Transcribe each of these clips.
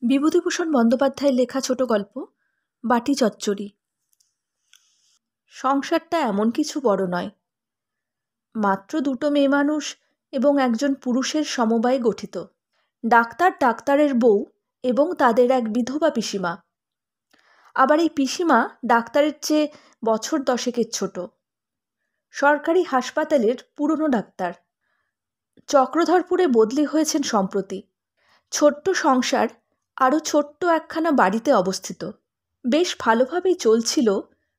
বিভূতিভূষণ বন্দ্যোপাধ্যায়ের লেখা ছোট গল্প বাটি চচ্চড়ি। সংসারটা এমন কিছু বড় নয়, মাত্র দুটো মেয়ে মানুষ এবং একজন পুরুষের সমবায়ে গঠিত। ডাক্তার, ডাক্তারের বউ এবং তাদের এক বিধবা পিসিমা। আবার এই পিসিমা ডাক্তারের চেয়ে বছর 10 ছোট। সরকারি হাসপাতালের পুরনো ডাক্তার। চক্রধরপুরে বদলি হয়েছেন সম্প্রতি। ছোট্ট সংসার আরও ছোট্ট একখানা বাড়িতে অবস্থিত। বেশ ভালোভাবেই চলছিল,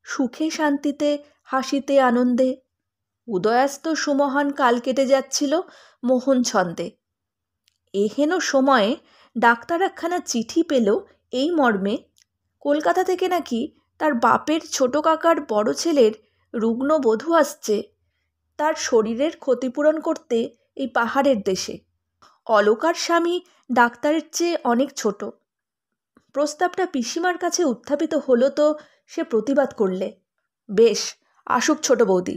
সুখে শান্তিতে, হাসিতে আনন্দে। উদয়াস্ত সুমহান কাল কেটে যাচ্ছিল মোহন ছন্দে। এহেন সময়ে ডাক্তার একখানা চিঠি পেল এই মর্মে, কলকাতা থেকে নাকি তার বাপের ছোট কাকার বড় ছেলের রুগ্ন বধূ আসছে তার শরীরের ক্ষতিপূরণ করতে এই পাহাড়ের দেশে। অলকার স্বামী ডাক্তারের চেয়ে অনেক ছোট। প্রস্তাবটা পিসিমার কাছে উত্থাপিত হলো তো সে প্রতিবাদ করলে, বেশ আসুক ছোট বৌদি,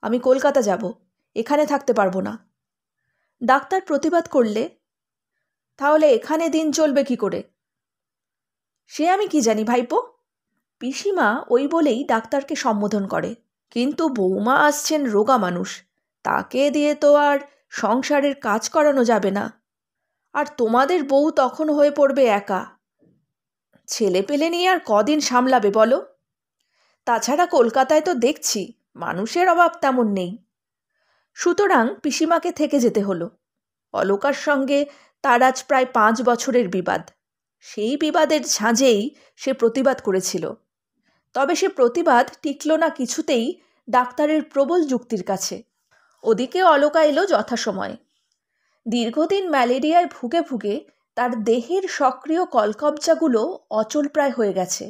আমি কলকাতা যাব, এখানে থাকতে পারবো না। ডাক্তার প্রতিবাদ করলে, তাহলে এখানে দিন চলবে কি করে? সে আমি কি জানি ভাইপো। পিসিমা ওই বলেই ডাক্তারকে সম্বোধন করে, কিন্তু বৌমা আসছেন রোগা মানুষ, তাকে দিয়ে তো আর সংসারের কাজ করানো যাবে না। আর তোমাদের বউ তখন হয়ে পড়বে একা। ছেলে পেলে নিয়ে আর কদিন সামলাবে বলো? তাছাড়া কলকাতায় তো দেখছি মানুষের অভাব তেমন নেই। সুতরাং পিসিমাকে থেকে যেতে হলো। অলকার সঙ্গে তার আজ প্রায় 5 বছরের বিবাদ। সেই বিবাদের ঝাঁঝেই সে প্রতিবাদ করেছিল। তবে সে প্রতিবাদ টিকল না কিছুতেই ডাক্তারের প্রবল যুক্তির কাছে। ওদিকে অলকা এলো যথাসময়ে। দীর্ঘদিন ম্যালেরিয়ায় ভুগে ভুগে তার দেহের সক্রিয় কলকবজাগুলো অচল প্রায় হয়ে গেছে।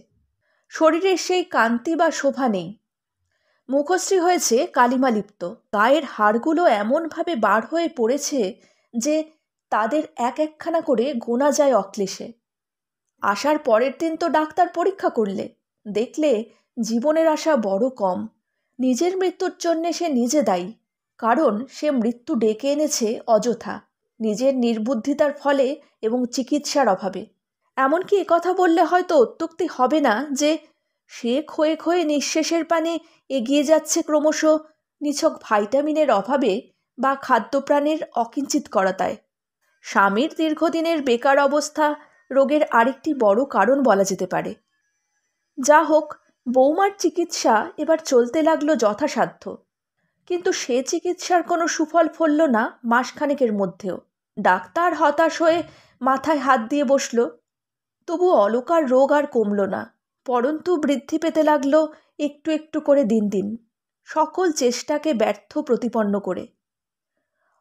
শরীরের সেই কান্তি বা শোভা নেই। মুখশ্রী হয়েছে কালিমালিপ্ত। গায়ের হাড়গুলো এমনভাবে বার হয়ে পড়েছে যে তাদের এক একখানা করে গোনা যায় অক্লেশে। আসার পরের দিন তো ডাক্তার পরীক্ষা করলে, দেখলে জীবনের আশা বড় কম। নিজের মৃত্যুর জন্যে সে নিজে দায়ী, কারণ সে মৃত্যু ডেকে এনেছে অযথা, নিজের নির্বুদ্ধিতার ফলে এবং চিকিৎসার অভাবে। এমনকি একথা বললে হয়তো অত্যুক্তি হবে না যে সে ক্ষয়ে ক্ষয়ে নিঃশেষের পানে এগিয়ে যাচ্ছে ক্রমশ নিছক ভাইটামিনের অভাবে বা খাদ্যপ্রাণের অকিঞ্চিৎকরতায়। স্বামীর দীর্ঘদিনের বেকার অবস্থা রোগের আরেকটি বড় কারণ বলা যেতে পারে। যা হোক, বৌমার চিকিৎসা এবার চলতে লাগলো যথাসাধ্য, কিন্তু সে চিকিৎসার কোনো সুফল ফলল না মাসখানেকের মধ্যেও। ডাক্তার হতাশ হয়ে মাথায় হাত দিয়ে বসল। তবু অলকার রোগ আর কমল না, পরন্তু বৃদ্ধি পেতে লাগলো একটু একটু করে দিন দিন, সকল চেষ্টাকে ব্যর্থ প্রতিপন্ন করে।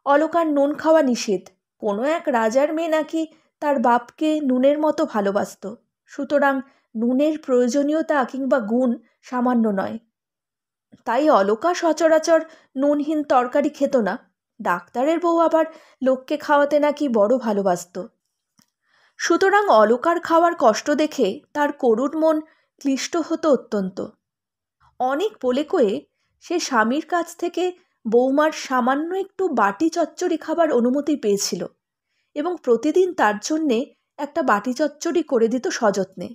অলকার নুন খাওয়া নিষেধ। কোনো এক রাজার মেয়ে নাকি তার বাপকে নুনের মতো ভালোবাসত, সুতরাং নুনের প্রয়োজনীয়তা কিংবা গুণ সামান্য নয়। তাই অলকা সচরাচর নুনহীন তরকারি খেত না। ডাক্তারের বউ আবার লোককে খাওয়াতে নাকি বড় ভালোবাসত। সুতরাং অলকার খাওয়ার কষ্ট দেখে তার করুণ মন ক্লিষ্ট হতো অত্যন্ত। অনেক বলে কয়ে সে স্বামীর কাছ থেকে বৌমার সামান্য একটু বাটি চচ্চড়ি খাবার অনুমতি পেয়েছিল এবং প্রতিদিন তার জন্যে একটা বাটি চচ্চড়ি করে দিত সযত্নে।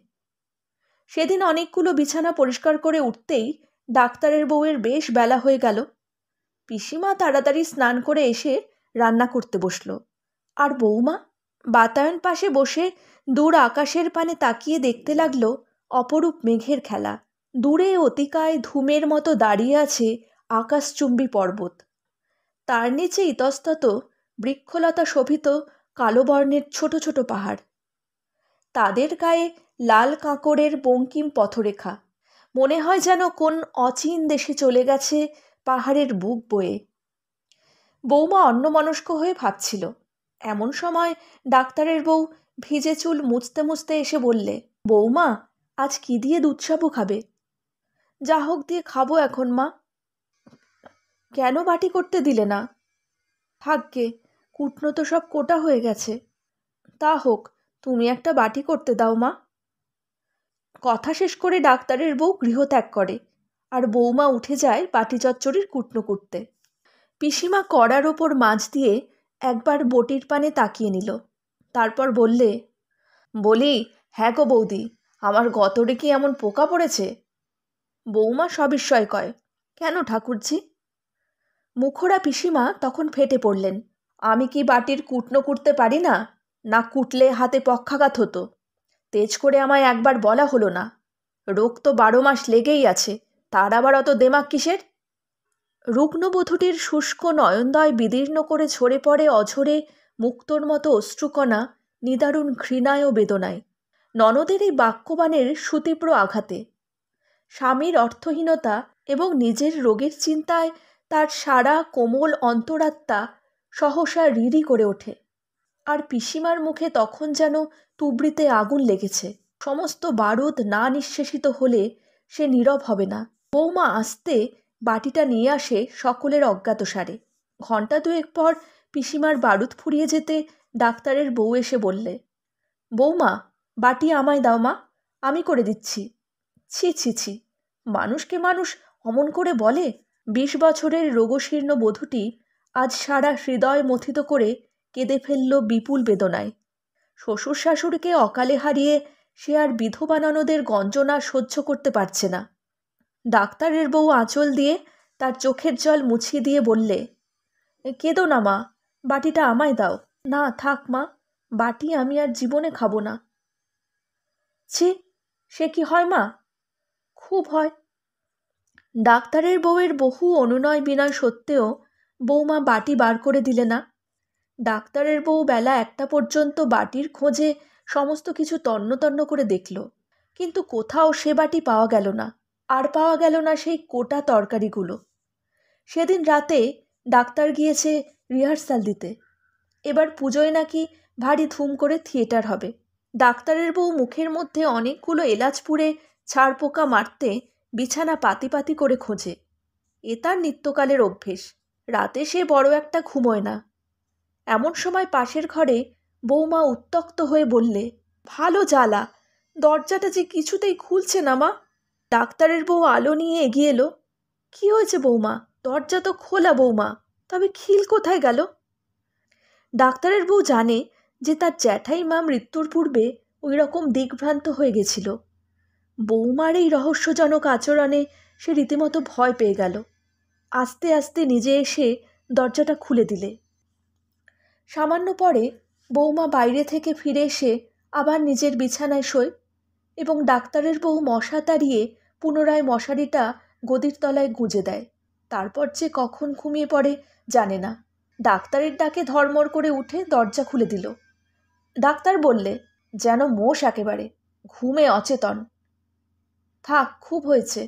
সেদিন অনেকগুলো বিছানা পরিষ্কার করে উঠতেই ডাক্তারের বউয়ের বেশ বেলা হয়ে গেল। পিসিমা তাড়াতাড়ি স্নান করে এসে রান্না করতে বসল, আর বৌমা বাতায়ন পাশে বসে দূর আকাশের পানে তাকিয়ে দেখতে লাগলো অপরূপ মেঘের খেলা। দূরে অতিকায় ধূমের মতো দাঁড়িয়ে আছে আকাশচুম্বী পর্বত, তার নিচে ইতস্তত বৃক্ষলতা শোভিত কালো বর্ণের ছোট ছোট পাহাড়, তাদের গায়ে লাল কাঁকড়ের বঙ্কিম পথরেখা। মনে হয় যেন কোন অচিন দেশে চলে গেছে পাহাড়ের বুক বয়ে। বৌমা অন্যমনস্ক হয়ে ভাবছিল। এমন সময় ডাক্তারের বউ ভিজে চুল মুছতে মুছতে এসে বললে, বৌমা আজ কি দিয়ে দুধসাবু খাবে? যা হোক দিয়ে খাবো এখন মা। কেন বাটি করতে দিলে না? থাকগে, কুটনো তো সব কোটা হয়ে গেছে। তা হোক, তুমি একটা বাটি করতে দাও মা। কথা শেষ করে ডাক্তারের বউ গৃহত্যাগ করে, আর বৌমা উঠে যায় বাটি চচ্চড়ির কুটনো কুটতে। পিসিমা কড়ার ওপর মাছ দিয়ে একবার বটির পানে তাকিয়ে নিল, তারপর বললে, বলি, হ্যাঁ গো বৌদি, আমার গতরে কি এমন পোকা পড়েছে? বৌমা সবিস্ময় কয়, কেন ঠাকুরজি? মুখরা পিসিমা তখন ফেটে পড়লেন। আমি কি বাটির কুটনো কুটতে পারি না? না কুটলে হাতে পক্ষাঘাত হতো। তেজ করে আমায় একবার বলা হলো না? রোগ তো 12 মাস লেগেই আছে, তার আবার অত দেমাক কিসের? রুগ্নবধূটির শুষ্ক নয়নদয় বিদীর্ণ করে ঝরে পড়ে অঝরে মুক্তোর মতো অশ্রুকণা, নিদারুণ ঘৃণায় ও বেদনায়। ননদের এই বাক্যবাণের সুতীব্র আঘাতে স্বামীর অর্থহীনতা এবং নিজের রোগের চিন্তায় তার সারা কোমল অন্তরাত্মা সহসা রিরি করে ওঠে। আর পিসিমার মুখে তখন যেন তুবড়িতে আগুন লেগেছে। সমস্ত বারুদ না নিঃশেষিত হলে সে নীরব হবে না। বৌমা আস্তে বাটিটা নিয়ে আসে সকলের অজ্ঞাতসারে। ঘণ্টা দুয়েক পর পিসিমার বারুদ ফুরিয়ে যেতে ডাক্তারের বউ এসে বললে, বৌমা, বাটি আমায় দাও মা, আমি করে দিচ্ছি। ছি ছি ছি, মানুষকে মানুষ অমন করে বলে? 20 বছরের রোগশীর্ণ বধূটি আজ সারা হৃদয় মথিত করে কেঁদে ফেলল বিপুল বেদনায়। শ্বশুর শাশুড়িকে অকালে হারিয়ে সে আর বিধবা ননদের গঞ্জনা সহ্য করতে পারছে না। ডাক্তারের বউ আঁচল দিয়ে তার চোখের জল মুছিয়ে দিয়ে বললে, কেঁদো না মা, বাটিটা আমায় দাও। না থাক মা, বাটি আমি আর জীবনে খাবো না। ছি, সে কি হয় মা? খুব হয়। ডাক্তারের বউয়ের বহু অনুনয় বিনয় সত্ত্বেও বৌমা বাটি বার করে দিলে না। ডাক্তারের বউ বেলা 1টা পর্যন্ত বাটির খোঁজে সমস্ত কিছু তন্ন তন্ন করে দেখল, কিন্তু কোথাও সে বাটি পাওয়া গেল না। আর পাওয়া গেল না সেই কোটা তরকারিগুলো। সেদিন রাতে ডাক্তার গিয়েছে রিহার্সাল দিতে। এবার পুজোয় নাকি ভারী ধুম করে থিয়েটার হবে। ডাক্তারের বউ মুখের মধ্যে অনেকগুলো এলাচ পুড়ে ছাড় পোকা মারতে বিছানা পাতি পাতি করে খোঁজে। এ তার নিত্যকালের অভ্যেস। রাতে সে বড় একটা ঘুমোয় না। এমন সময় পাশের ঘরে বৌমা উত্তক্ত হয়ে বললে, ভালো জ্বালা, দরজাটা যে কিছুতেই খুলছে না মা। ডাক্তারের বউ আলো নিয়ে এগিয়ে এলো। কি হয়েছে বৌমা? দরজা তো খোলা বৌমা, তবে খিল কোথায় গেল? ডাক্তারের বউ জানে যে তার জ্যাঠাই মা মৃত্যুর পূর্বে ওই রকম দিগ্ভ্রান্ত হয়ে গেছিল। বৌমার এই রহস্যজনক আচরণে সে রীতিমতো ভয় পেয়ে গেল। আস্তে আস্তে নিজে এসে দরজাটা খুলে দিলে। সামান্য পরে বৌমা বাইরে থেকে ফিরে এসে আবার নিজের বিছানায় শোয় এবং ডাক্তারের বউ মশা তাড়িয়ে পুনরায় মশারিটা গদির তলায় গুঁজে দেয়। তারপর যে কখন ঘুমিয়ে পড়ে জানে না। ডাক্তারের ডাকে ধড়মড় করে উঠে দরজা খুলে দিল। ডাক্তার বললে, যেন মোষ একেবারে, ঘুমে অচেতন। থাক, খুব হয়েছে।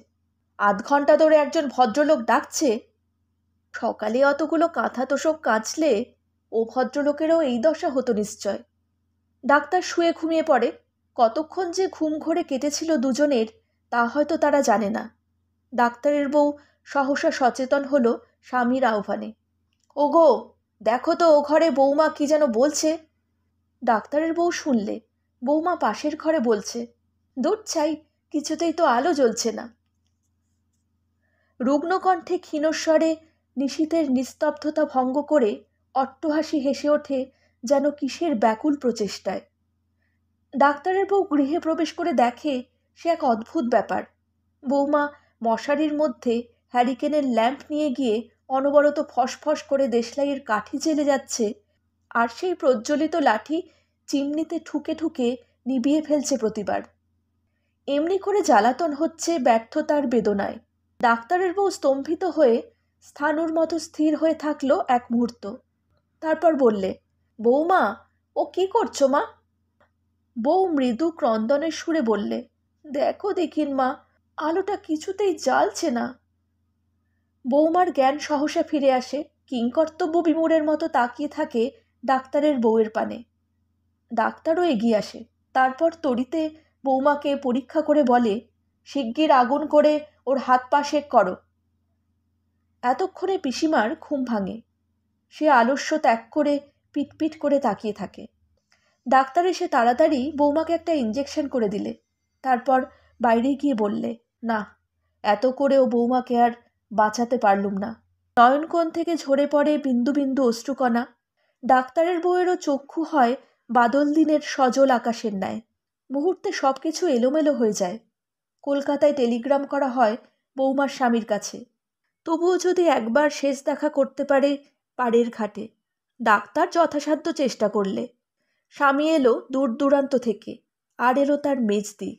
8 ঘন্টা ধরে একজন ভদ্রলোক ডাকছে। সকালে অতগুলো কাঁথা তোষক কাচলে ও ভদ্রলোকেরও এই দশা হতো নিশ্চয়। ডাক্তার শুয়ে ঘুমিয়ে পড়ে। কতক্ষণ যে ঘুম ঘোরে কেটেছিল দুজনের তা হয়তো তারা জানে না। ডাক্তারের বউ সহসা সচেতন হলো স্বামীর আহ্বানে। ওগো, দেখো তো ও ঘরে বৌমা কি যেন বলছে। ডাক্তারের বউ শুনলে বৌমা পাশের ঘরে বলছে, দূর চাই, কিছুতেই তো আলো জ্বলছে না। রুগ্ন কণ্ঠে ক্ষীণস্বরে নিশীথের নিস্তব্ধতা ভঙ্গ করে অট্টহাসি হেসে ওঠে যেন কিসের ব্যাকুল প্রচেষ্টায়। ডাক্তারের বউ গৃহে প্রবেশ করে দেখে সে এক অদ্ভুত ব্যাপার। বৌমা মশারির মধ্যে হ্যারিকেনের ল্যাম্প নিয়ে গিয়ে অনবরত ফসফস করে দেশলাইয়ের কাঠি জ্বেলে যাচ্ছে, আর সেই প্রজ্বলিত লাঠি চিমনিতে ঠুকে ঠুকে নিভিয়ে ফেলছে প্রতিবার। এমনি করে জ্বালাতন হচ্ছে ব্যর্থতার বেদনায়। ডাক্তারের বউ স্তম্ভিত হয়ে স্থাণুর মতো স্থির হয়ে থাকলো এক মুহূর্ত। তারপর বললে, বৌমা, ও কি করছো মা? বউ মৃদু ক্রন্দনের সুরে বললে, দেখো দেখিন মা, আলোটা কিছুতেই জ্বালছে না। বৌমার জ্ঞান সহসা ফিরে আসে। কিংকর্তব্য বিমূঢ়ের মতো তাকিয়ে থাকে ডাক্তারের বউয়ের পানে। ডাক্তারও এগিয়ে আসে। তারপর তড়িতে বৌমাকে পরীক্ষা করে বলে, শিগগির আগুন করে ওর হাত পা সেঁক করো। এতক্ষণে পিসিমার ঘুম ভাঙে। সে আলস্য ত্যাগ করে পিটপিট করে তাকিয়ে থাকে। ডাক্তার এসে তাড়াতাড়ি বৌমাকে একটা ইঞ্জেকশন করে দিলে। তারপর বাইরে গিয়ে বললে, না, এত করেও বৌমাকে আর বাঁচাতে পারলুম না। নয়নকোণ থেকে ঝরে পড়ে বিন্দু বিন্দু অশ্রুকণা। ডাক্তারের বউয়েরও চক্ষু হয় বাদল দিনের সজল আকাশের ন্যায়। মুহূর্তে সব কিছু এলোমেলো হয়ে যায়। কলকাতায় টেলিগ্রাম করা হয় বৌমার স্বামীর কাছে, তবুও যদি একবার শেষ দেখা করতে পারে পাড়ের ঘাটে। ডাক্তার যথাসাধ্য চেষ্টা করলে। স্বামী এলো দূর দূরান্ত থেকে, আর এলো তার মেজদি,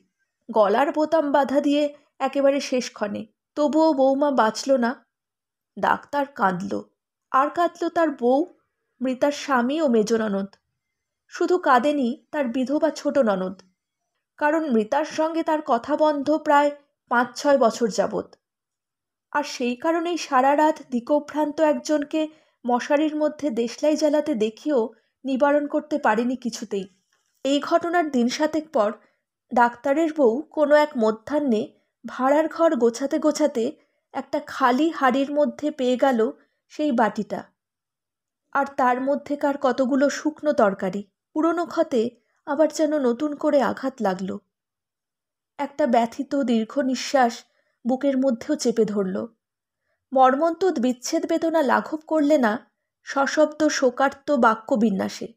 গলার বোতাম বাধা দিয়ে একেবারে শেষক্ষণে। তবুও বৌমা বাঁচল না। ডাক্তার কাঁদল, আর কাঁদল তার বউ, মৃতার স্বামী ও মেজ ননদ। শুধু কাঁদেনি তার বিধবা ছোট ননদ, কারণ মৃতার সঙ্গে তার কথা বন্ধ প্রায় 5-6 বছর যাবৎ। আর সেই কারণেই সারা রাত দিকভ্রান্ত একজনকে মশারির মধ্যে দেশলাই জ্বালাতে দেখিয়েও নিবারণ করতে পারেনি কিছুতেই। এই ঘটনার দিন 7 পর ডাক্তারের বউ কোনো এক মধ্যাহ্নে ভাড়ার ঘর গোছাতে গোছাতে একটা খালি হাঁড়ির মধ্যে পেয়ে গেল সেই বাটিটা, আর তার মধ্যেকার কতগুলো শুকনো তরকারি। পুরনো ক্ষতে আবার যেন নতুন করে আঘাত লাগলো। একটা ব্যথিত দীর্ঘ নিঃশ্বাস বুকের মধ্যেও চেপে ধরল। মর্মন্তুদ বিচ্ছেদ বেদনা লাঘব করলে না সশব্দ শোকার্ত বাক্যবিন্যাসে,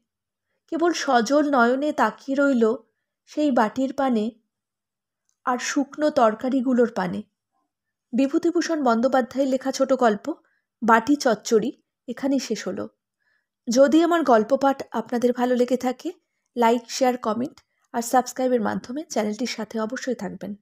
কেবল সজল নয়নে তাকিয়ে রইল সেই বাটির পানে আর শুকনো তরকারিগুলোর পানে। বিভূতিভূষণ বন্দ্যোপাধ্যায়ের লেখা ছোট গল্প বাটি চচ্চড়ি এখানেই শেষ হলো। যদি আমার গল্প পাঠ আপনাদের ভালো লেগে থাকে, লাইক, শেয়ার, কমেন্ট আর সাবস্ক্রাইবের মাধ্যমে চ্যানেলটির সাথে অবশ্যই থাকবেন।